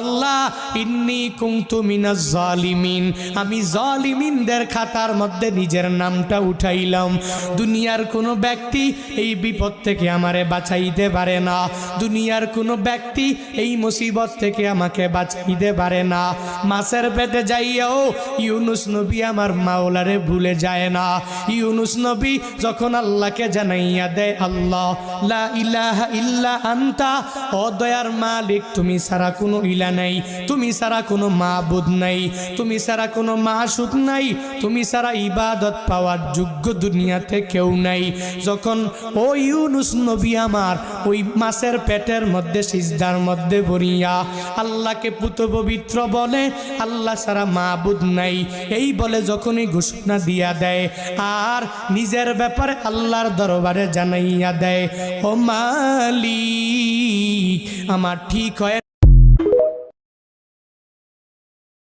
আল্লাহ ইন্নী কুনতু মিনাজ জালিমিন, আমি জালিমিনদের খাতার মধ্যে নিজের নামটা উঠাইলাম। দুনিয়ার কোনো ব্যক্তি এই বিপদ থেকে আমারে বাঁচাইতে পারে না, দুনিয়ার কোনো ব্যক্তি এই মুসিবত থেকে আমাকে বাঁচাইতে পারে না। মাছের পেটে যাইয়াও ইউনুস নবী আমার মাওলারে ভুলে যায় না। ইউনুস নবী যখন আল্লাহকে জানাইয়া দেয়, আল্লাহ লা ইলাহা ইল্লা আনতা, ও দয়ার মালিক তুমি ছাড়া কোনো ইলা নাই, তুমি ছাড়া কোনো মাবুদ নাই, তুমি ছাড়া কোনো মাশুক নাই, তুমি ছাড়া ইবাদত পাওয়ার যোগ্য দুনিয়াতে কেউ নাই। যখন ও ইউনুস নবী আমার ওই মাছের পেটের মধ্যে সিজদার মধ্যে পড়িয়া আল্লাহকে পুত পবিত্র বলে, আল্লাহ ছাড়া মাবুদ নাই এই বলে যখনই ঘোষণা দিয়া দেয় আর নিজের ব্যাপারে আল্লাহর দরবারে জানাইয়া দেয়, ও মালিক আমার ঠিক হয়